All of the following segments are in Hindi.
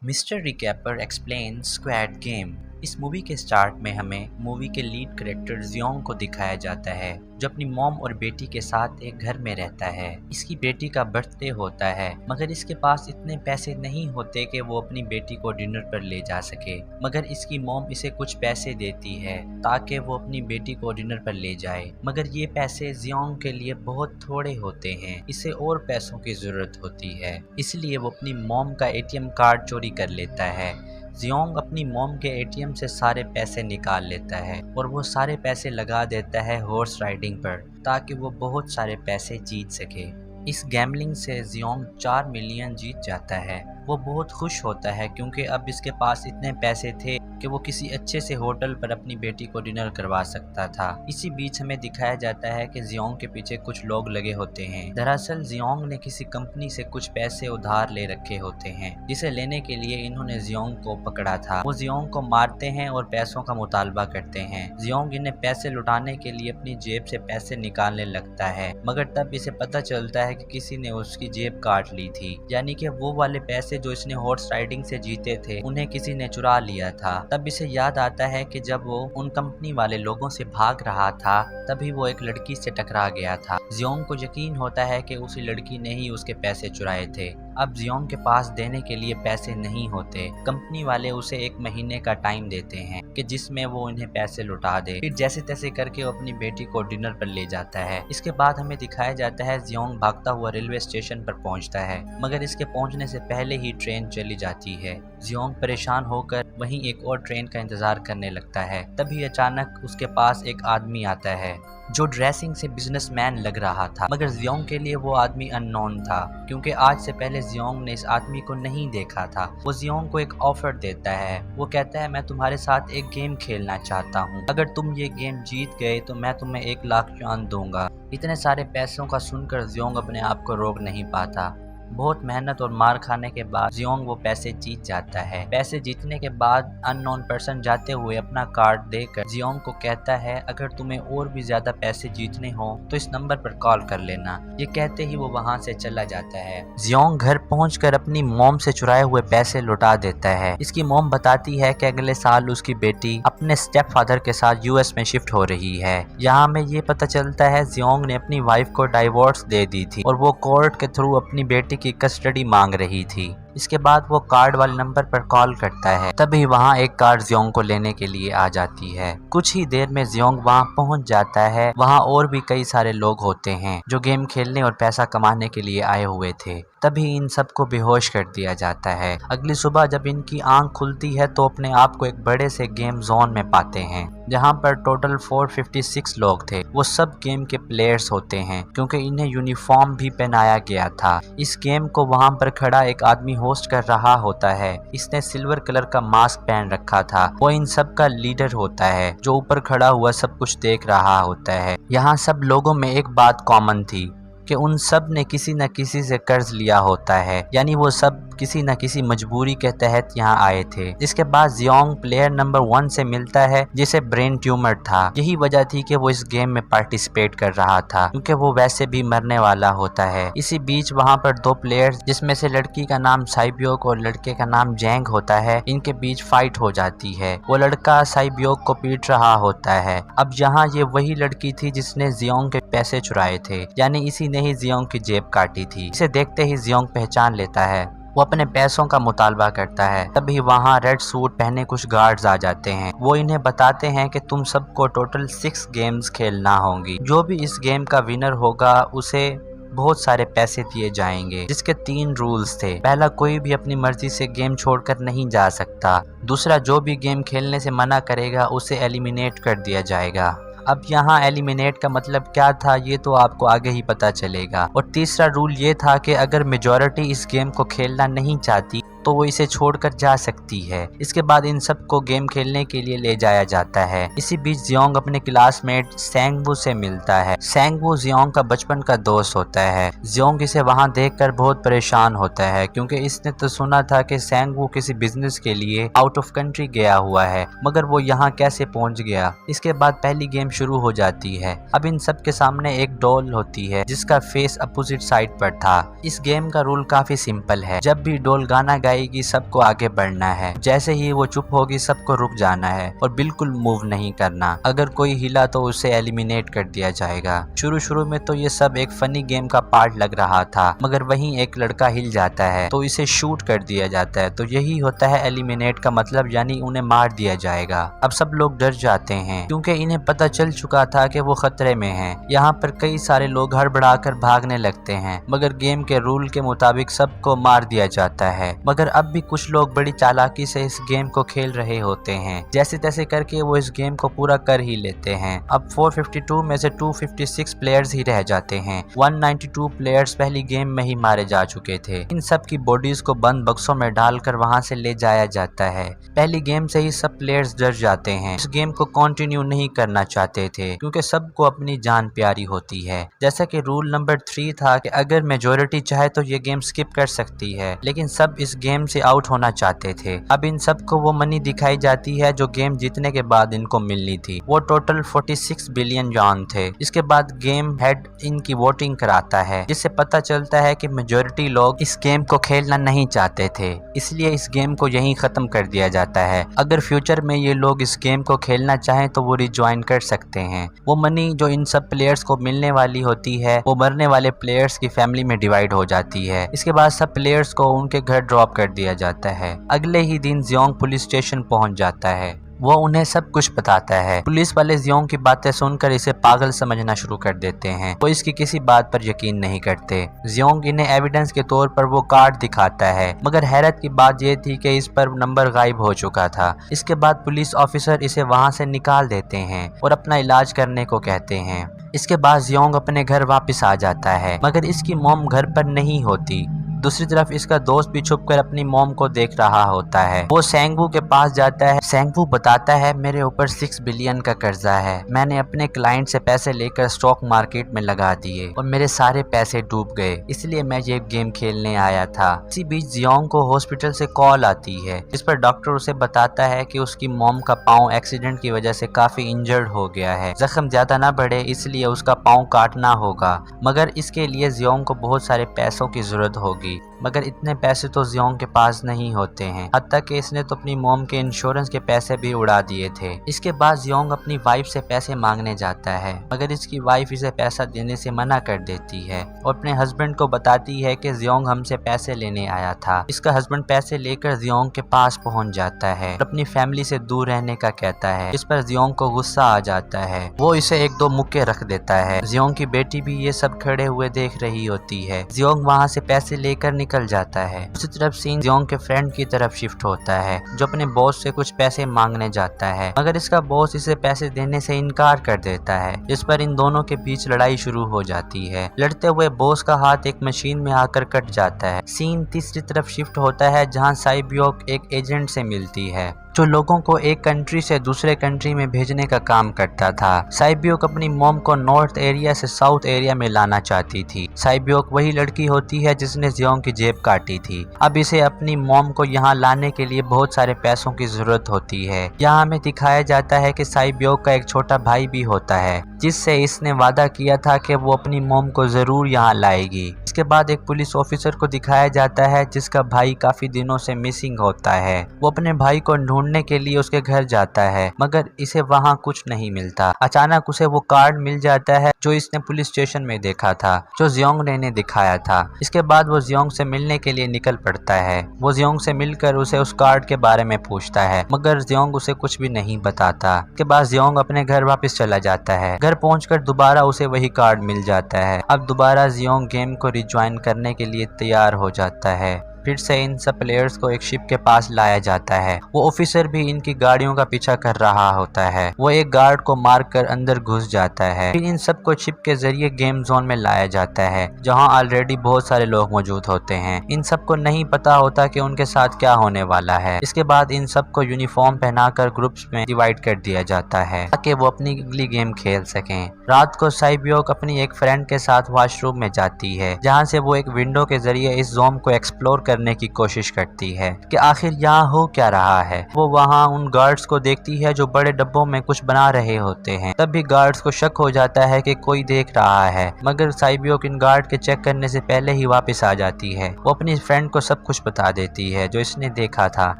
Mister recapper explain squad game. इस मूवी के स्टार्ट में हमें मूवी के लीड करेक्टर जियोंग को दिखाया जाता है, जो अपनी मॉम और बेटी के साथ एक घर में रहता है। इसकी बेटी का बर्थडे होता है, मगर इसके पास इतने पैसे नहीं होते कि वो अपनी बेटी को डिनर पर ले जा सके। मगर इसकी मॉम इसे कुछ पैसे देती है ताकि वो अपनी बेटी को डिनर पर ले जाए, मगर ये पैसे जियोंग के लिए बहुत थोड़े होते हैं। इसे और पैसों की जरूरत होती है, इसलिए वो अपनी मॉम का एटीएम कार्ड चोरी कर लेता है। जियोंग अपनी मॉम के एटीएम से सारे पैसे निकाल लेता है और वो सारे पैसे लगा देता है हॉर्स राइडिंग पर, ताकि वो बहुत सारे पैसे जीत सके। इस गैम्बलिंग से जियोंग 4 मिलियन जीत जाता है। वो बहुत खुश होता है क्योंकि अब इसके पास इतने पैसे थे कि वो किसी अच्छे से होटल पर अपनी बेटी को डिनर करवा सकता था। इसी बीच हमें दिखाया जाता है कि जियोंग के पीछे कुछ लोग लगे होते हैं। दरअसल जियोंग ने किसी कंपनी से कुछ पैसे उधार ले रखे होते हैं, जिसे लेने के लिए इन्होंने जियोंग को पकड़ा था। वो जियोंग को मारते हैं और पैसों का मुतालबा करते हैं। जियोंग इन्हें पैसे लुटाने के लिए अपनी जेब से पैसे निकालने लगता है, मगर तब इसे पता चलता है कि किसी ने उसकी जेब काट ली थी, यानी कि वो वाले पैसे जो इसने हॉर्स राइडिंग से जीते थे उन्हें किसी ने चुरा लिया था। तब इसे याद आता है कि जब वो उन कंपनी वाले लोगों से भाग रहा था तभी वो एक लड़की से टकरा गया था। जियोंग को यकीन होता है कि उसी लड़की ने ही उसके पैसे चुराए थे। अब जियोंग के पास देने के लिए पैसे नहीं होते। कंपनी वाले उसे 1 महीने का टाइम देते हैं कि जिसमें वो उन्हें पैसे लुटा दे। फिर जैसे तैसे करके वो अपनी बेटी को डिनर पर ले जाता है। इसके बाद हमें दिखाया जाता है जियोंग भागता हुआ रेलवे स्टेशन पर पहुंचता है, मगर इसके पहुंचने से पहले ही ट्रेन चली जाती है। जियोंग परेशान होकर वहीं एक और ट्रेन का इंतजार करने लगता है। तभी अचानक उसके पास एक आदमी आता है जो ड्रेसिंग से बिजनेसमैन लग रहा था, मगर जियोंग के लिए वो आदमी अननोन था क्योंकि आज से पहले जियोंग ने इस आदमी को नहीं देखा था। वो जियोंग को एक ऑफर देता है। वो कहता है, मैं तुम्हारे साथ एक गेम खेलना चाहता हूँ। अगर तुम ये गेम जीत गए तो मैं तुम्हें 1 लाख युआन दूंगा। इतने सारे पैसों का सुनकर जियोंग अपने आप को रोक नहीं पाता। बहुत मेहनत और मार खाने के बाद जियोंग वो पैसे जीत जाता है। पैसे जीतने के बाद अननोन पर्सन जाते हुए अपना कार्ड देकर जियोंग को कहता है, अगर तुम्हें और भी ज्यादा पैसे जीतने हो तो इस नंबर पर कॉल कर लेना। ये कहते ही वो वहां से चला जाता है। जियोंग घर पहुंचकर अपनी मॉम से चुराए हुए पैसे लौटा देता है। इसकी मॉम बताती है कि अगले साल उसकी बेटी अपने स्टेप फादर के साथ यूएस में शिफ्ट हो रही है। यहाँ हमें ये पता चलता है जियोंग ने अपनी वाइफ को डाइवोर्स दे दी थी और वो कोर्ट के थ्रू अपनी बेटी की कस्टडी मांग रही थी। इसके बाद वो कार्ड वाले नंबर पर कॉल करता है। तभी वहाँ एक कार जियोंग को लेने के लिए आ जाती है। कुछ ही देर में जियोंग वहाँ पहुँच जाता है। वहाँ और भी कई सारे लोग होते हैं जो गेम खेलने और पैसा कमाने के लिए आए हुए थे। तभी इन सबको बेहोश कर दिया जाता है। अगली सुबह जब इनकी आंख खुलती है तो अपने आप को एक बड़े से गेम जोन में पाते हैं, जहाँ पर टोटल 456 लोग थे। वो सब गेम के प्लेयर्स होते हैं क्योंकि इन्हें यूनिफॉर्म भी पहनाया गया था। इस गेम को वहाँ पर खड़ा एक आदमी होस्ट कर रहा होता है। इसने सिल्वर कलर का मास्क पहन रखा था। वो इन सब का लीडर होता है जो ऊपर खड़ा हुआ सब कुछ देख रहा होता है। यहाँ सब लोगों में एक बात कॉमन थी कि उन सब ने किसी न किसी से कर्ज लिया होता है, यानी वो सब किसी न किसी मजबूरी के तहत यहाँ आए थे। इसके बाद जियोंग प्लेयर नंबर 1 से मिलता है जिसे ब्रेन ट्यूमर था। यही वजह थी कि वो इस गेम में पार्टिसिपेट कर रहा था क्योंकि वो वैसे भी मरने वाला होता है। इसी बीच वहाँ पर 2 प्लेयर्स, जिसमें से लड़की का नाम साइबियोक और लड़के का नाम जैंग होता है, इनके बीच फाइट हो जाती है। वो लड़का साइबियोक को पीट रहा होता है। अब यहाँ ये वही लड़की थी जिसने जियोंग के पैसे चुराए थे, यानी इसी ने ही जियोंग की जेब काटी थी। इसे देखते ही जियोंग पहचान लेता है। वो अपने पैसों का मुतालबा करता है। तभी वहाँ रेड सूट पहने कुछ गार्ड्स आ जाते हैं। वो इन्हें बताते हैं कि तुम सबको टोटल 6 गेम्स खेलना होंगी। जो भी इस गेम का विनर होगा उसे बहुत सारे पैसे दिए जाएंगे, जिसके 3 रूल्स थे। पहला, कोई भी अपनी मर्जी से गेम छोड़कर नहीं जा सकता। दूसरा, जो भी गेम खेलने से मना करेगा उसे एलिमिनेट कर दिया जाएगा। अब यहाँ एलिमिनेट का मतलब क्या था ये तो आपको आगे ही पता चलेगा। और तीसरा रूल ये था कि अगर मेजॉरिटी इस गेम को खेलना नहीं चाहती तो वो इसे छोड़कर जा सकती है। इसके बाद इन सबको गेम खेलने के लिए ले जाया जाता है। इसी बीच जियोंग अपने क्लासमेट सैंगवू से मिलता है। सैंगवू जियोंग का बचपन का दोस्त होता है। जियोंग इसे वहां देखकर बहुत परेशान होता है क्योंकि इसने तो सुना था कि सैंगवू किसी बिजनेस के लिए आउट ऑफ कंट्री गया हुआ है, मगर वो यहाँ कैसे पहुंच गया। इसके बाद पहली गेम शुरू हो जाती है। अब इन सब के सामने एक डॉल होती है जिसका फेस अपोजिट साइड पर था। इस गेम का रूल काफी सिंपल है। जब भी डॉल गाना लगाएगी सबको आगे बढ़ना है, जैसे ही वो चुप होगी सबको रुक जाना है और बिल्कुल मूव नहीं करना। अगर कोई हिला तो उसे एलिमिनेट कर दिया जाएगा। शुरू में तो ये सब एक फनी गेम का पार्ट लग रहा था, मगर वहीं एक लड़का हिल जाता है तो इसे शूट कर दिया जाता है। तो यही होता है एलिमिनेट का मतलब, यानी उन्हें मार दिया जाएगा। अब सब लोग डर जाते हैं क्योंकि इन्हें पता चल चुका था कि वो खतरे में हैं। यहाँ पर कई सारे लोग हड़बड़ाकर भागने लगते हैं, मगर गेम के रूल के मुताबिक सबको मार दिया जाता है। मगर अब भी कुछ लोग बड़ी चालाकी से इस गेम को खेल रहे होते हैं, जैसे तैसे करके वो इस गेम को पूरा कर ही लेते हैं। अब 452 में से 256 प्लेयर्स ही रह जाते हैं। 192 प्लेयर्स पहली गेम में ही मारे जा चुके थे। इन सब की बॉडीज को बंद बक्सों में डालकर वहां से ले जाया जाता है। पहली गेम से ही सब प्लेयर्स डर जाते हैं, इस गेम को कंटिन्यू नहीं करना चाहते थे क्योंकि सबको अपनी जान प्यारी होती है। जैसा कि रूल नंबर 3 था कि अगर मेजोरिटी चाहे तो ये गेम स्किप कर सकती है, लेकिन सब इस गेम से आउट होना चाहते थे। अब इन सबको वो मनी दिखाई जाती है जो गेम जीतने के बाद इनको मिलनी थी। वो टोटल 46 बिलियन यॉन थे। इसके बाद गेम हेड इनकी वोटिंग कराता है, जिससे पता चलता है कि मेजोरिटी लोग इस गेम को खेलना नहीं चाहते थे, इसलिए इस गेम को यहीं खत्म कर दिया जाता है। अगर फ्यूचर में ये लोग इस गेम को खेलना चाहें तो वो रिज्वाइन कर सकते हैं। वो मनी जो इन सब प्लेयर्स को मिलने वाली होती है वो मरने वाले प्लेयर्स की फैमिली में डिवाइड हो जाती है। इसके बाद सब प्लेयर्स को उनके घर ड्रॉप कर दिया जाता है। अगले ही दिन जियोंग पुलिस स्टेशन पहुंच जाता है। वो उन्हें सब कुछ बताता है। पुलिस वाले जियोंग की बातें सुनकर इसे पागल समझना शुरू कर देते हैं। वो इसकी किसी बात पर यकीन नहीं करते। जियोंग इन्हें एविडेंस के तौर पर वो कार्ड दिखाता है, मगर हैरत की बात यह थी कि इस पर नंबर गायब हो चुका था। इसके बाद पुलिस ऑफिसर इसे वहां से निकाल देते हैं और अपना इलाज करने को कहते हैं। इसके बाद जियोंग अपने घर वापस आ जाता है, मगर इसकी मॉम घर पर नहीं होती। दूसरी तरफ इसका दोस्त भी छुपकर अपनी मॉम को देख रहा होता है। वो सेंगवू के पास जाता है। सेंगवू बताता है मेरे ऊपर 6 बिलियन का कर्जा है, मैंने अपने क्लाइंट से पैसे लेकर स्टॉक मार्केट में लगा दिए और मेरे सारे पैसे डूब गए, इसलिए मैं ये गेम खेलने आया था। इसी बीच जियोंग को हॉस्पिटल से कॉल आती है, जिस पर डॉक्टर उसे बताता है कि उसकी मॉम का पाँव एक्सीडेंट की वजह से काफी इंजर्ड हो गया है, जख्म ज्यादा ना बढ़े इसलिए उसका पाँव काटना होगा, मगर इसके लिए जियोंग को बहुत सारे पैसों की जरूरत होगी। मगर इतने पैसे तो जियोंग के पास नहीं होते हैं, हत्ता कि इसने तो अपनी मॉम के इंश्योरेंस के पैसे भी उड़ा दिए थे। इसके बाद जियोंग अपनी वाइफ से पैसे मांगने जाता है, मगर इसकी वाइफ इसे पैसा देने से मना कर देती है और अपने हस्बैंड को बताती है कि जियोंग हमसे पैसे लेने आया था। इसका हस्बैंड पैसे लेकर जियोंग के पास पहुंच जाता है और अपनी फैमिली से दूर रहने का कहता है। इस पर जियोंग को गुस्सा आ जाता है, वो इसे 1-2 मुक्के रख देता है। जियोंग की बेटी भी ये सब खड़े हुए देख रही होती है। जियोंग वहाँ से पैसे लेकर निकल जाता है। उसी तरफ सीन जियोंग के फ्रेंड की तरफ शिफ्ट होता है, जो अपने बॉस से कुछ पैसे मांगने जाता है, मगर इसका बॉस इसे पैसे देने से इनकार कर देता है, जिस पर इन दोनों के बीच लड़ाई शुरू हो जाती है। लड़ते हुए बॉस का हाथ एक मशीन में आकर कट जाता है। सीन तीसरी तरफ शिफ्ट होता है, जहां साइबियोक एक एजेंट से मिलती है जो लोगों को एक कंट्री से दूसरे कंट्री में भेजने का काम करता था। साइबियोक अपनी मॉम को नॉर्थ एरिया से साउथ एरिया में लाना चाहती थी। साइबियोक वही लड़की होती है जिसने जियोंग की जेब काटी थी। अब इसे अपनी मॉम को यहाँ लाने के लिए बहुत सारे पैसों की जरूरत होती है। यहाँ हमें दिखाया जाता है कि साइबियोक का एक छोटा भाई भी होता है, जिससे इसने वादा किया था कि वो अपनी मॉम को जरूर यहाँ लाएगी। इसके बाद एक पुलिस ऑफिसर को दिखाया जाता है जिसका भाई काफी दिनों से मिसिंग होता है। वो अपने भाई को ढूंढने के लिए उसके घर जाता है, मगर इसे वहाँ कुछ नहीं मिलता। अचानक उसे वो कार्ड मिल जाता है जो इसने पुलिस स्टेशन में देखा था, जो जियोंग ने इन्हें दिखाया था। इसके बाद वो जियोंग से मिलने के लिए निकल पड़ता है। वो जियोंग से मिलकर उसे उस कार्ड के बारे में पूछता है, मगर जियोंग उसे कुछ भी नहीं बताता। इसके बाद जियोंग अपने घर वापस चला जाता है। घर पहुंचकर दोबारा उसे वही कार्ड मिल जाता है। अब दोबारा जियोंग गेम को रिज्वाइन करने के लिए तैयार हो जाता है। फिर से इन सब प्लेयर्स को एक शिप के पास लाया जाता है। वो ऑफिसर भी इनकी गाड़ियों का पीछा कर रहा होता है। वो एक गार्ड को मारकर अंदर घुस जाता है। फिर इन सबको शिप के जरिए गेम जोन में लाया जाता है, जहां ऑलरेडी बहुत सारे लोग मौजूद होते हैं। इन सबको नहीं पता होता कि उनके साथ क्या होने वाला है। इसके बाद इन सबको यूनिफॉर्म पहनाकर ग्रुप्स में डिवाइड कर दिया जाता है ताकि वो अपनी अगली गेम खेल सकें। रात को साइबियोक अपनी एक फ्रेंड के साथ वॉशरूम में जाती है, जहाँ से वो एक विंडो के जरिए इस जोन को एक्सप्लोर करने की कोशिश करती है कि आखिर यहाँ हो क्या रहा है। वो वहाँ उन गार्ड्स को देखती है जो बड़े डब्बों में कुछ बना रहे होते हैं। तब भी गार्ड्स को शक हो जाता है कि कोई देख रहा है, मगर साइबियोक इन गार्ड के चेक करने से पहले ही वापस आ जाती है। वो अपनी फ्रेंड को सब कुछ बता देती है जो इसने देखा था,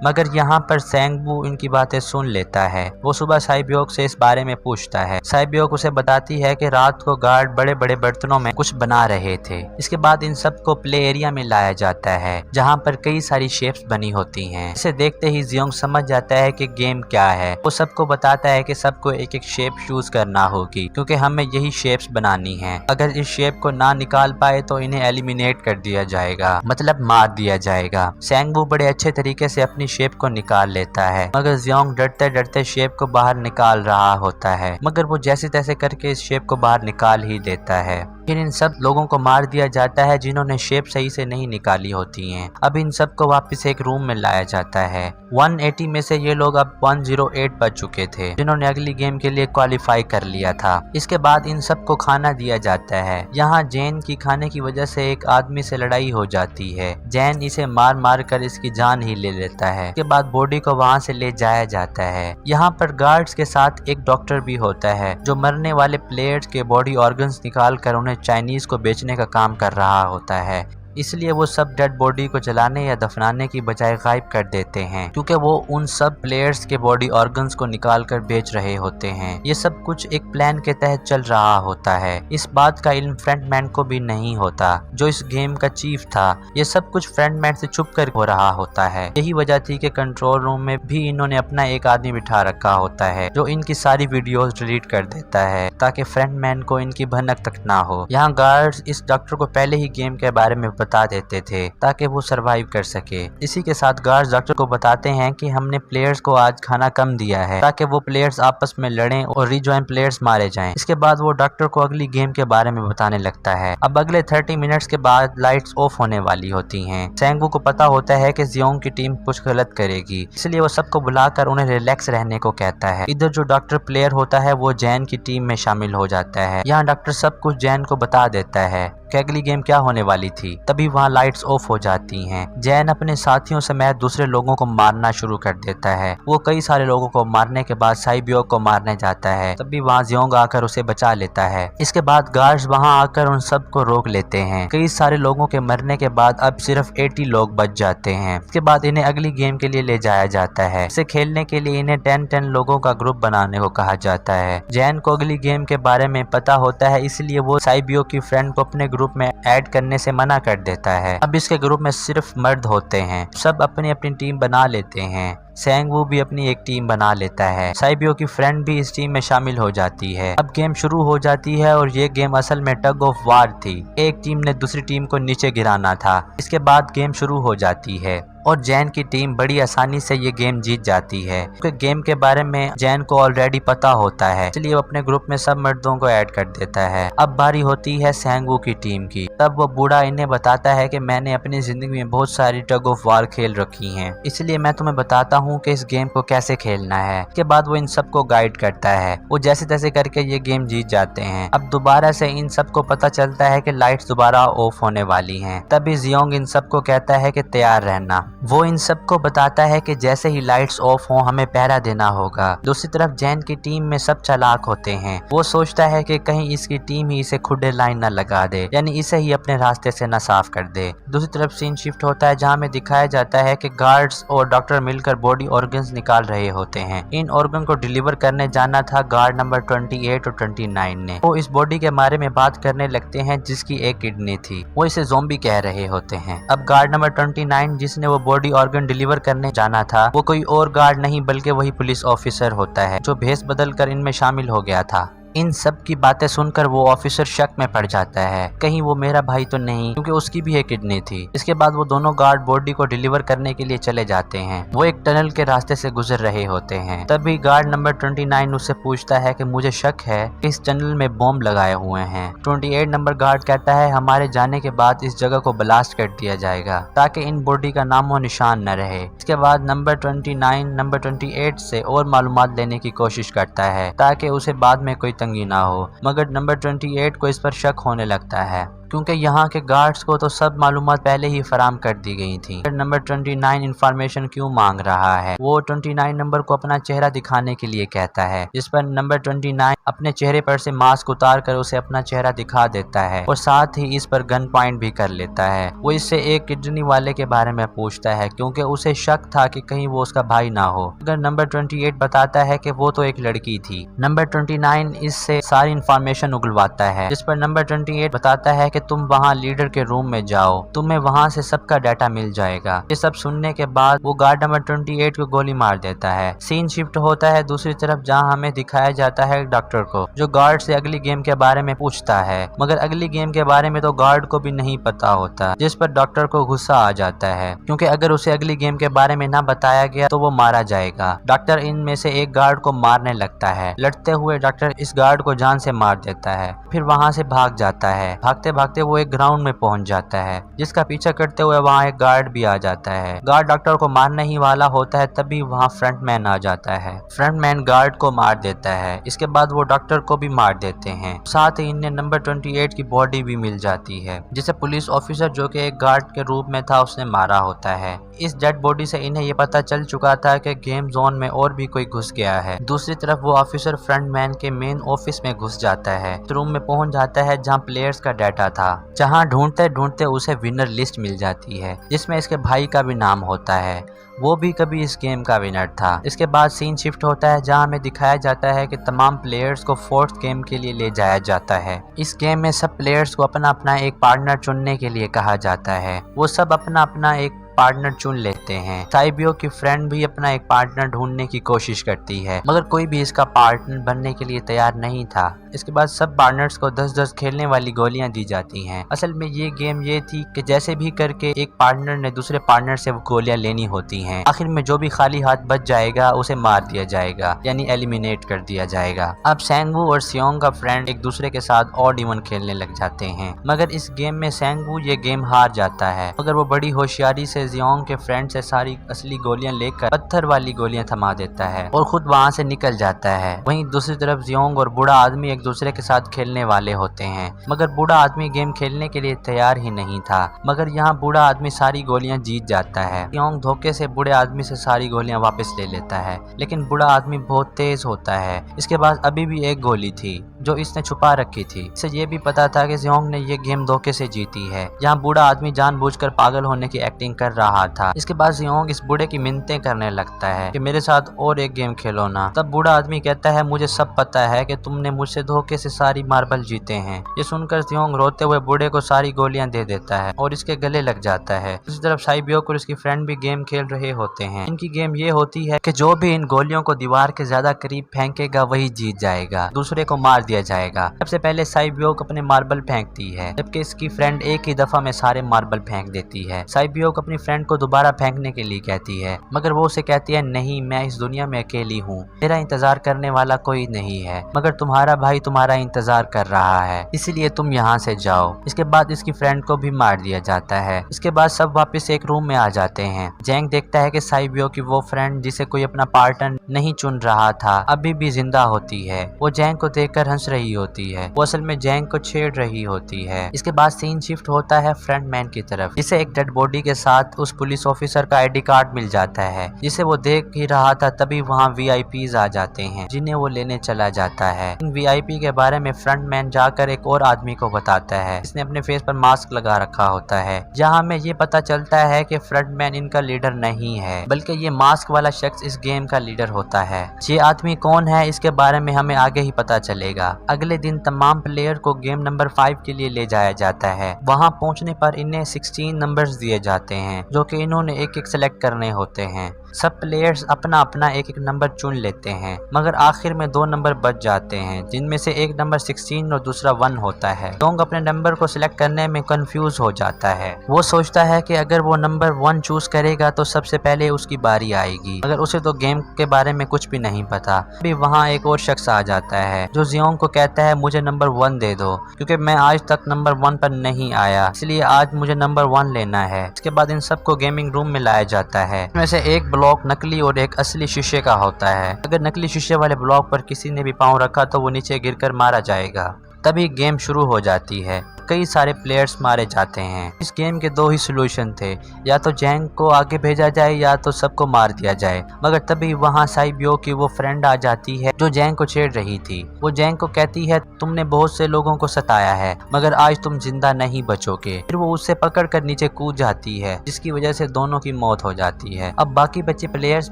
मगर यहाँ पर सैंगवू इनकी बातें सुन लेता है। वो सुबह साइबियोक से इस बारे में पूछता है। साइबियोक उसे बताती है कि रात को गार्ड बड़े बड़े बर्तनों में कुछ बना रहे थे। इसके बाद इन सबको प्ले एरिया में लाया जाता है जहाँ पर कई सारी शेप्स बनी होती हैं। इसे देखते ही जियोंग समझ जाता है कि गेम क्या है। वो सबको बताता है कि सबको एक एक शेप चूज करना होगी क्योंकि हमें यही शेप्स बनानी है। अगर इस शेप को ना निकाल पाए तो इन्हें एलिमिनेट कर दिया जाएगा, मतलब मार दिया जाएगा। सैंगवू बड़े अच्छे तरीके से अपनी शेप को निकाल लेता है, मगर जियोंग डरते डरते शेप को बाहर निकाल रहा होता है, मगर वो जैसे तैसे करके इस शेप को बाहर निकाल ही देता है। फिर इन सब लोगों को मार दिया जाता है जिन्होंने शेप सही से नहीं निकाली होती हैं। अब इन सब को वापस एक रूम में लाया जाता है। 180 में से ये लोग अब 108 बच चुके थे जिन्होंने अगली गेम के लिए क्वालिफाई कर लिया था। इसके बाद इन सब को खाना दिया जाता है। यहाँ जैन की खाने की वजह से एक आदमी से लड़ाई हो जाती है। जैन इसे मार मार कर इसकी जान ही ले लेता है। इसके बाद बॉडी को वहाँ से ले जाया जाता है। यहाँ पर गार्ड्स के साथ एक डॉक्टर भी होता है जो मरने वाले प्लेयर्स के बॉडी ऑर्गन्स निकाल कर उन्हें चाइनीज को बेचने का काम कर रहा होता है। इसलिए वो सब डेड बॉडी को जलाने या दफनाने की बजाय गायब कर देते हैं क्योंकि वो उन सब प्लेयर्स के बॉडी ऑर्गन्स को निकाल कर बेच रहे होते हैं। ये सब कुछ एक प्लान के तहत चल रहा होता है। इस बात का इल्म फ्रंटमैन को भी नहीं होता जो इस गेम का चीफ था। ये सब कुछ फ्रंटमैन से छुप कर हो रहा होता है। यही वजह थी कि कंट्रोल रूम में भी इन्होंने अपना एक आदमी बिठा रखा होता है जो इनकी सारी वीडियोस डिलीट कर देता है ताकि फ्रंटमैन को इनकी भनक तक ना हो। यहाँ गार्ड्स इस डॉक्टर को पहले ही गेम के बारे में बता देते थे ताकि वो सरवाइव कर सके। इसी के साथ गार्ड्स डॉक्टर को बताते हैं कि हमने प्लेयर्स को आज खाना कम दिया है ताकि वो प्लेयर्स आपस में लड़ें और रिजॉइन प्लेयर्स मारे जाएं। इसके बाद वो डॉक्टर को अगली गेम के बारे में बताने लगता है। अब अगले 30 मिनट्स के बाद लाइट्स ऑफ होने वाली होती हैं। सैंगवू को पता होता है कि जियोंग की टीम कुछ गलत करेगी, इसलिए वो सबको बुलाकर उन्हें रिलैक्स रहने को कहता है। इधर जो डॉक्टर प्लेयर होता है वो जैन की टीम में शामिल हो जाता है। यहाँ डॉक्टर सब कुछ जैन को बता देता है कि अगली गेम क्या होने वाली थी। तभी वहाँ लाइट्स ऑफ हो जाती हैं। जैन अपने साथियों समेत दूसरे लोगों को मारना शुरू कर देता है। वो कई सारे लोगों को मारने के बाद साइबियोक को मारने जाता है। तभी वहाँ जियोंग आकर उसे बचा लेता है। इसके बाद गार्ड्स वहाँ आकर उन सब को रोक लेते हैं। कई सारे लोगों के मरने के बाद अब सिर्फ 80 लोग बच जाते हैं। इसके बाद इन्हें अगली गेम के लिए ले जाया जाता है। इसे खेलने के लिए इन्हें 10-10 लोगों का ग्रुप बनाने को कहा जाता है। जैन को अगली गेम के बारे में पता होता है, इसलिए वो साइबियोक की फ्रेंड को अपने ग्रुप में ऐड करने से मना कर देता है। अब इसके ग्रुप में सिर्फ मर्द होते हैं। सब अपनी अपनी टीम बना लेते हैं। सैंगवू भी अपनी एक टीम बना लेता है। साइबियोक की फ्रेंड भी इस टीम में शामिल हो जाती है। अब गेम शुरू हो जाती है और ये गेम असल में टग ऑफ वार थी। एक टीम ने दूसरी टीम को नीचे गिराना था। इसके बाद गेम शुरू हो जाती है और जैन की टीम बड़ी आसानी से ये गेम जीत जाती है क्योंकि गेम के बारे में जैन को ऑलरेडी पता होता है, इसलिए वो अपने ग्रुप में सब मर्दों को ऐड कर देता है। अब बारी होती है सैंगवू की टीम की। तब वो बूढ़ा इन्हें बताता है कि मैंने अपनी जिंदगी में बहुत सारी टग ऑफ वार खेल रखी हैं, इसलिए मैं तुम्हें बताता हूँ कि इस गेम को कैसे खेलना है। इसके बाद वो इन सबको गाइड करता है। वो जैसे तैसे करके ये गेम जीत जाते हैं। अब दोबारा से इन सबको पता चलता है कि लाइट्स दोबारा ऑफ होने वाली हैं। तभी जियोंग इन सबको कहता है कि तैयार रहना। वो इन सबको बताता है कि जैसे ही लाइट्स ऑफ हो हमें पहरा देना होगा। दूसरी तरफ जैन की टीम में सब चालाक होते हैं। वो सोचता है कि कहीं इसकी टीम ही इसे खुदे लाइन न लगा दे, यानी इसे ही अपने रास्ते से न साफ कर दे। दूसरी तरफ सीन शिफ्ट होता है जहाँ में दिखाया जाता है कि गार्ड्स और डॉक्टर मिलकर बॉडी ऑर्गन्स निकाल रहे होते हैं। इन ऑर्गन को डिलीवर करने जाना था गार्ड नंबर 28 और 29 ने। वो इस बॉडी के बारे में बात करने लगते हैं जिसकी एक किडनी थी। वो इसे ज़ोंबी कह रहे होते हैं। अब गार्ड नंबर 29 जिसने वो बॉडी ऑर्गन डिलीवर करने जाना था वो कोई और गार्ड नहीं बल्कि वही पुलिस ऑफिसर होता है जो भेस बदल कर इनमें शामिल हो गया था। इन सब की बातें सुनकर वो ऑफिसर शक में पड़ जाता है, कहीं वो मेरा भाई तो नहीं, क्योंकि उसकी भी एक किडनी थी। इसके बाद वो दोनों गार्ड बॉडी को डिलीवर करने के लिए चले जाते हैं। वो एक टनल के रास्ते से गुजर रहे होते हैं। तभी गार्ड नंबर 29 उससे पूछता है कि मुझे शक है कि इस टनल में बॉम्ब लगाए हुए हैं। 28 नंबर गार्ड कहता है हमारे जाने के बाद इस जगह को ब्लास्ट कर दिया जाएगा ताकि इन बॉडी का नामो निशान न रहे। इसके बाद नंबर 29 नंबर 28 से और मालूमात लेने की कोशिश करता है ताकि उसे बाद में कोई तंगी ना हो, मगर नंबर 28 को इस पर शक होने लगता है। क्योंकि यहाँ के गार्ड्स को तो सब मालूमात पहले ही फराम कर दी गई थी। नंबर 29 इंफॉर्मेशन क्यों मांग रहा है? वो 29 नंबर को अपना चेहरा दिखाने के लिए कहता है, जिस पर नंबर 29 अपने चेहरे पर से मास्क उतार कर उसे अपना चेहरा दिखा देता है और साथ ही इस पर गन पॉइंट भी कर लेता है। वो इससे एक किडनी वाले के बारे में पूछता है क्योंकि उसे शक था कि कहीं वो उसका भाई ना हो, अगर नंबर 28 बताता है कि वो तो एक लड़की थी। नंबर 29 इससे सारी इंफॉर्मेशन उगलवाता है, जिस पर नंबर 28 बताता है कि तुम वहाँ लीडर के रूम में जाओ, तुम्हें वहाँ से सबका डाटा मिल जाएगा। ये सब सुनने के बाद वो गार्ड नंबर 28 को गोली मार देता है। सीन शिफ्ट होता है दूसरी तरफ, जहाँ हमें दिखाया जाता है डॉक्टर को, जो गार्ड से अगली गेम के बारे में पूछता है, मगर अगली गेम के बारे में तो गार्ड को भी नहीं पता होता, जिस पर डॉक्टर को गुस्सा आ जाता है क्योंकि अगर उसे अगली गेम के बारे में ना बताया गया तो वो मारा जाएगा। डॉक्टर इनमें से एक गार्ड को मारने लगता है। लड़ते हुए डॉक्टर इस गार्ड को जान से मार देता है, फिर वहाँ से भाग जाता है। भागते भागते वो एक ग्राउंड में पहुंच जाता है, जिसका पीछा करते हुए वहाँ एक गार्ड भी आ जाता है। गार्ड डॉक्टर को मारने ही वाला होता है, तभी वहाँ फ्रंटमैन आ जाता है। फ्रंटमैन गार्ड को मार देता है। इसके बाद वो डॉक्टर को भी मार देते हैं। साथ ही इन्हें नंबर 28 की बॉडी भी मिल जाती है, जिसे पुलिस ऑफिसर जो कि एक गार्ड के रूप में था उसने मारा होता है। इस डेड बॉडी से इन्हें ये पता चल चुका था कि गेम जोन में और भी कोई घुस गया है। दूसरी तरफ वो ऑफिसर फ्रंटमैन के मेन ऑफिस में घुस जाता है, रूम में पहुंच जाता है जहां प्लेयर्स का डाटा था, जहां ढूंढते ढूंढते उसे विनर लिस्ट मिल जाती है, जिसमें इसके भाई का भी नाम होता है। वो भी कभी इस गेम का विनर था। इसके बाद सीन शिफ्ट होता है, जहां हमें दिखाया जाता है कि तमाम प्लेयर्स को फोर्थ गेम के लिए ले जाया जाता है। इस गेम में सब प्लेयर्स को अपना अपना एक पार्टनर चुनने के लिए कहा जाता है। वो सब अपना अपना एक पार्टनर चुन लेते हैं। साइबियो की फ्रेंड भी अपना एक पार्टनर ढूंढने की कोशिश करती है, मगर कोई भी इसका पार्टनर बनने के लिए तैयार नहीं था। इसके बाद सब पार्टनर्स को 10-10 खेलने वाली गोलियां दी जाती हैं। असल में ये गेम ये थी कि जैसे भी करके एक पार्टनर ने दूसरे पार्टनर से वो गोलियां लेनी होती हैं। आखिर में जो भी खाली हाथ बच जाएगा उसे मार दिया जाएगा, यानी एलिमिनेट कर दिया जाएगा। अब सैंगवू और सियोंग का फ्रेंड एक दूसरे के साथ ऑड इवन खेलने लग जाते हैं, मगर इस गेम में सैंगवू ये गेम हार जाता है, मगर वो बड़ी होशियारी से जियोंग के फ्रेंड से सारी असली गोलियां लेकर पत्थर वाली गोलियां थमा देता है और खुद वहां से निकल जाता है। वहीं दूसरी तरफ जियोंग और बूढ़ा आदमी एक दूसरे के साथ खेलने वाले होते हैं, मगर बूढ़ा आदमी गेम खेलने के लिए तैयार ही नहीं था। मगर यहाँ बूढ़ा आदमी सारी गोलियां जीत जाता है। जियोंग धोखे से बूढ़े आदमी से सारी गोलियां वापस ले लेता है, लेकिन बूढ़ा आदमी बहुत तेज होता है। इसके बाद अभी भी एक गोली थी जो इसने छुपा रखी थी। इसे ये भी पता था कि जियोंग ने ये गेम धोखे से जीती है। यहाँ बूढ़ा आदमी जानबूझकर पागल होने की एक्टिंग कर रहा था। इसके बाद जियोंग इस बूढ़े की मिन्नतें करने लगता है कि मेरे साथ और एक गेम खेलो ना। तब बूढ़ा आदमी कहता है मुझे सब पता है कि तुमने मुझसे धोखे से सारी मार्बल जीते हैं। ये सुनकर जियोंग रोते हुए बूढ़े को सारी गोलियां दे देता है और इसके गले लग जाता है। दूसरी तरफ साइबियो और उसकी फ्रेंड भी गेम खेल रहे होते हैं। इनकी गेम ये होती है कि जो भी इन गोलियों को दीवार के ज्यादा करीब फेंकेगा वही जीत जाएगा, दूसरे को मार दिया जाएगा। सबसे पहले साइबियो अपने मार्बल फेंकती है, जबकि इसकी फ्रेंड एक ही दफा में सारे मार्बल फेंक देती है। साइबियो अपनी फ्रेंड को दोबारा फेंकने के लिए कहती है, मगर वो उसे कहती है नहीं, मैं इस दुनिया में अकेली हूँ, मेरा इंतजार करने वाला कोई नहीं है, मगर तुम्हारा भाई तुम्हारा इंतजार कर रहा है, इसीलिए तुम यहाँ से जाओ। इसके बाद इसकी फ्रेंड को भी मार दिया जाता है। इसके बाद सब वापस एक रूम में आ जाते हैं। जैंग देखता है कि साइबियो की वो फ्रेंड जिसे कोई अपना पार्टनर नहीं चुन रहा था अभी भी जिंदा होती है। वो जैंग को देखकर हंस रही होती है, वो असल में जैंग को छेड़ रही होती है। इसके बाद सीन शिफ्ट होता है फ्रंटमैन की तरफ, जिसे एक डेड बॉडी के साथ उस पुलिस ऑफिसर का आईडी कार्ड मिल जाता है, जिसे वो देख ही रहा था। तभी वहाँ वीआईपीज आ जाते हैं, जिन्हें वो लेने चला जाता है। इन वीआईपी के बारे में फ्रंटमैन जाकर एक और आदमी को बताता है, जिसने अपने फेस पर मास्क लगा रखा होता है। जहाँ हमें ये पता चलता है कि फ्रंटमैन इनका लीडर नहीं है, बल्कि ये मास्क वाला शख्स इस गेम का लीडर होता है। ये आदमी कौन है इसके बारे में हमें आगे ही पता चलेगा। अगले दिन तमाम प्लेयर को गेम नंबर 5 के लिए ले जाया जाता है। वहाँ पहुँचने पर इन्हें 16 नंबर्स दिए जाते हैं, जो कि इन्होंने एक एक सेलेक्ट करने होते हैं। सब प्लेयर्स अपना अपना एक एक नंबर चुन लेते हैं, मगर आखिर में 2 नंबर बच जाते हैं, जिनमें से एक नंबर 16 और दूसरा 1 होता है। जियोंग अपने नंबर को सिलेक्ट करने में कंफ्यूज हो जाता है। वो सोचता है कि अगर वो नंबर 1 चूज करेगा तो सबसे पहले उसकी बारी आएगी, मगर उसे तो गेम के बारे में कुछ भी नहीं पता। अभी वहाँ एक और शख्स आ जाता है जो जियोंग को कहता है मुझे नंबर 1 दे दो, क्योंकि मैं आज तक नंबर 1 पर नहीं आया, इसलिए आज मुझे नंबर 1 लेना है। इसके बाद इन सबको गेमिंग रूम में लाया जाता है। इसमें से एक ब्लॉक नकली और एक असली शीशे का होता है। अगर नकली शीशे वाले ब्लॉक पर किसी ने भी पाँव रखा तो वो नीचे गिरकर मारा जाएगा। तभी गेम शुरू हो जाती है। कई सारे प्लेयर्स मारे जाते हैं। इस गेम के 2 ही सोल्यूशन थे, या तो जैंग को आगे भेजा जाए या तो सबको मार दिया जाए। मगर तभी वहाँ साइबियो की वो फ्रेंड आ जाती है जो जैंग को छेड़ रही थी। वो जैंग को कहती है तुमने बहुत से लोगों को सताया है मगर आज तुम जिंदा नहीं बचोगे। फिर वो उससे पकड़कर नीचे कूद जाती है जिसकी वजह से दोनों की मौत हो जाती है। अब बाकी बचे प्लेयर्स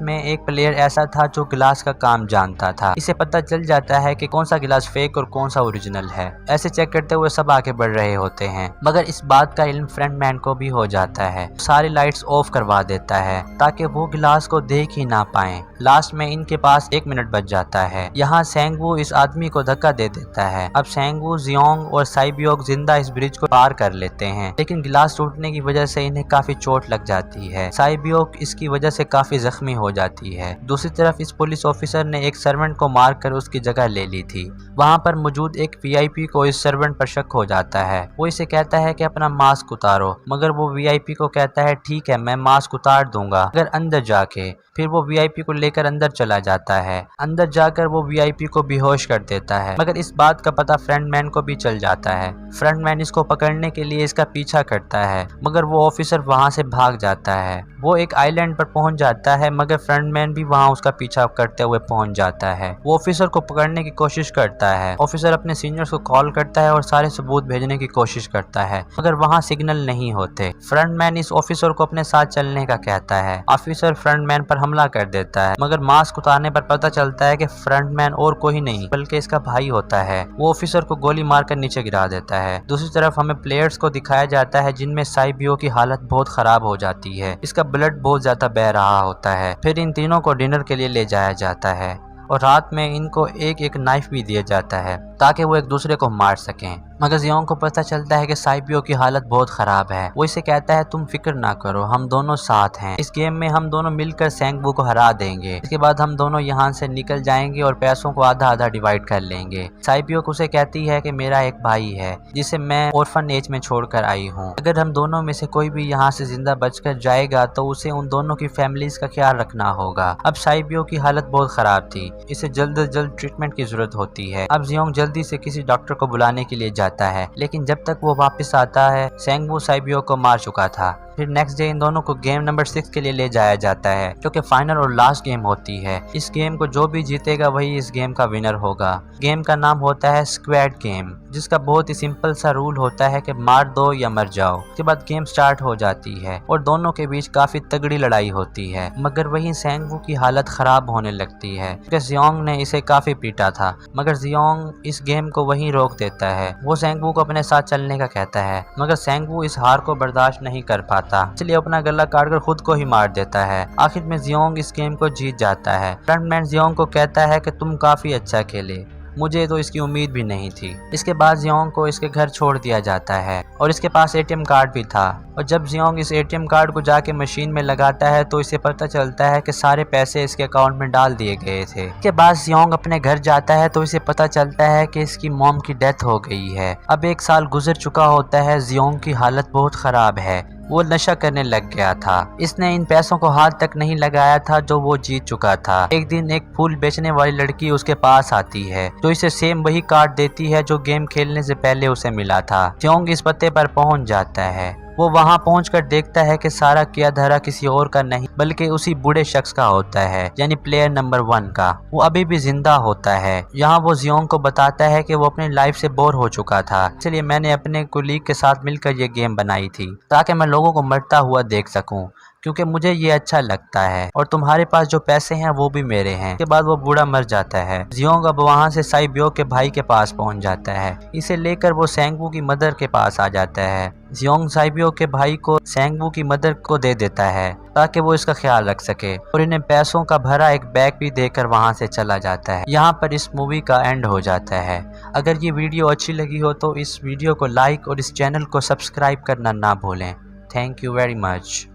में एक प्लेयर ऐसा था जो गिलास का काम जानता था। इसे पता चल जाता है कि कौन सा गिलास फेक और कौन सा ओरिजिनल है। ऐसे चेक करते हुए सब आगे बढ़ रहे होते हैं मगर इस बात का इल्म फ्रंटमैन को भी हो जाता है। सारी लाइट्स ऑफ करवा देता है ताकि वो गिलास को देख ही ना पाए। लास्ट में इनके पास 1 मिनट बच जाता है। यहाँ सेंगवू इस आदमी को धक्का दे देता है। अब सेंगवू, जियोंग और साइबियोक जिंदा इस ब्रिज को पार कर लेते हैं, लेकिन गिलास टूटने की वजह से इन्हें काफी चोट लग जाती है। साइबियोक इसकी वजह से काफी जख्मी हो जाती है। दूसरी तरफ इस पुलिस ऑफिसर ने एक सर्वेंट को मारकर उसकी जगह ले ली थी। वहाँ पर मौजूद एक वीआईपी को इस सर्वेंट पर शक हो जाता है। वो इसे कहता है कि अपना मास्क उतारो, मगर वो वीआईपी को कहता है ठीक है मैं मास्क उतार दूंगा अगर अंदर जाके। फिर वो वीआईपी को लेकर अंदर चला जाता है। अंदर जाकर वो वीआईपी को बेहोश कर देता है, मगर इस बात का पता फ्रंटमैन को भी चल जाता है। फ्रंटमैन इसको पकड़ने के लिए इसका पीछा करता है मगर वो ऑफिसर वहां से भाग जाता है। वो एक आइलैंड पर पहुंच जाता है मगर फ्रंटमैन भी वहां उसका पीछा करते हुए पहुंच जाता है। वो ऑफिसर को पकड़ने की कोशिश करता है। ऑफिसर अपने सीनियर्स को कॉल करता है और सारे सबूत भेजने की कोशिश करता है मगर वहां सिग्नल नहीं होते। फ्रंटमैन इस ऑफिसर को अपने साथ चलने का कहता है। ऑफिसर फ्रंटमैन पर हमला कर देता है मगर मास्क उतारने पर पता चलता है कि फ्रंटमैन और कोई नहीं बल्कि इसका भाई होता है। वो ऑफिसर को गोली मारकर नीचे गिरा देता है। दूसरी तरफ हमें प्लेयर्स को दिखाया जाता है जिनमें साइबियो की हालत बहुत खराब हो जाती है। इसका ब्लड बहुत ज्यादा बह रहा होता है। फिर इन तीनों को डिनर के लिए ले जाया जाता है और रात में इनको एक एक नाइफ भी दिया जाता है ताकि वो एक दूसरे को मार सकें। मगर जियोंग को पता चलता है कि साइबियो की हालत बहुत खराब है। वो इसे कहता है तुम फिक्र ना करो, हम दोनों साथ हैं। इस गेम में हम दोनों मिलकर सेंगवू को हरा देंगे। इसके बाद हम दोनों यहाँ से निकल जाएंगे और पैसों को आधा आधा डिवाइड कर लेंगे। साइबियो उसे कहती है कि मेरा एक भाई है जिसे मैं ऑर्फन एज में छोड़कर आई हूँ। अगर हम दोनों में से कोई भी यहाँ से जिंदा बचकर जाएगा तो उसे उन दोनों की फैमिलीज का ख्याल रखना होगा। अब साइबियो की हालत बहुत खराब थी, इसे जल्द से जल्द ट्रीटमेंट की जरूरत होती है। अब जियोंग जल्दी से किसी डॉक्टर को बुलाने के लिए जाता है, लेकिन जब तक वो वापस आता है सेंगवू साइबियो को मार चुका था। फिर नेक्स्ट डे इन दोनों को गेम नंबर 6 के लिए ले जाया जाता है जो कि फाइनल और लास्ट गेम होती है। इस गेम को जो भी जीतेगा वही इस गेम का विनर होगा। गेम का नाम होता है स्क्वाड गेम, जिसका बहुत ही सिंपल सा रूल होता है कि मार दो या मर जाओ। उसके बाद गेम स्टार्ट हो जाती है और दोनों के बीच काफी तगड़ी लड़ाई होती है, मगर वहीं सेंगवू की हालत खराब होने लगती है क्योंकि जियोंग ने इसे काफी पीटा था। मगर जियोंग इस गेम को वहीं रोक देता है। वो सेंगवू को अपने साथ चलने का कहता है मगर सेंगवू इस हार को बर्दाश्त नहीं कर पाता, इसलिए अपना गला काटकर खुद को ही मार देता है। आखिर में जियोंग इस गेम को जीत जाता है। फ्रंटमैन जियोंग को कहता है कि तुम काफी अच्छा खेले, मुझे तो इसकी उम्मीद भी नहीं थी। इसके बाद जियोंग को इसके घर छोड़ दिया जाता है और इसके पास एटीएम कार्ड भी था। और जब जियोंग इस एटीएम कार्ड को जाके मशीन में लगाता है तो इसे पता चलता है कि सारे पैसे इसके अकाउंट में डाल दिए गए थे। इसके बाद जियोंग अपने घर जाता है तो इसे पता चलता है कि इसकी मॉम की डेथ हो गई है। अब 1 साल गुजर चुका होता है। जियोंग की हालत बहुत खराब है, वो नशा करने लग गया था। इसने इन पैसों को हाथ तक नहीं लगाया था जो वो जीत चुका था। एक दिन एक फूल बेचने वाली लड़की उसके पास आती है जो इसे सेम वही कार्ड देती है जो गेम खेलने से पहले उसे मिला था। जियोंग इस पते पर पहुंच जाता है। वो वहां पहुंचकर देखता है कि सारा किया धरा किसी और का नहीं बल्कि उसी बूढ़े शख्स का होता है, यानी प्लेयर नंबर 1 का। वो अभी भी जिंदा होता है। यहाँ वो जियोंग को बताता है कि वो अपनी लाइफ से बोर हो चुका था, इसलिए मैंने अपने कोलीग के साथ मिलकर ये गेम बनाई थी ताकि मैं लोगों को मरता हुआ देख सकूं, क्योंकि मुझे ये अच्छा लगता है और तुम्हारे पास जो पैसे हैं वो भी मेरे हैं। उसके बाद वो बूढ़ा मर जाता है। जियोंग अब वहाँ से साइबियो के भाई के पास पहुँच जाता है। इसे लेकर वो सेंगवू की मदर के पास आ जाता है। जियोंग साइबियो के भाई को सेंगवू की मदर को दे देता है ताकि वो इसका ख्याल रख सके और इन्हें पैसों का भरा एक बैग भी देकर वहाँ से चला जाता है। यहाँ पर इस मूवी का एंड हो जाता है। अगर ये वीडियो अच्छी लगी हो तो इस वीडियो को लाइक और इस चैनल को सब्सक्राइब करना ना भूलें। Thank you very much.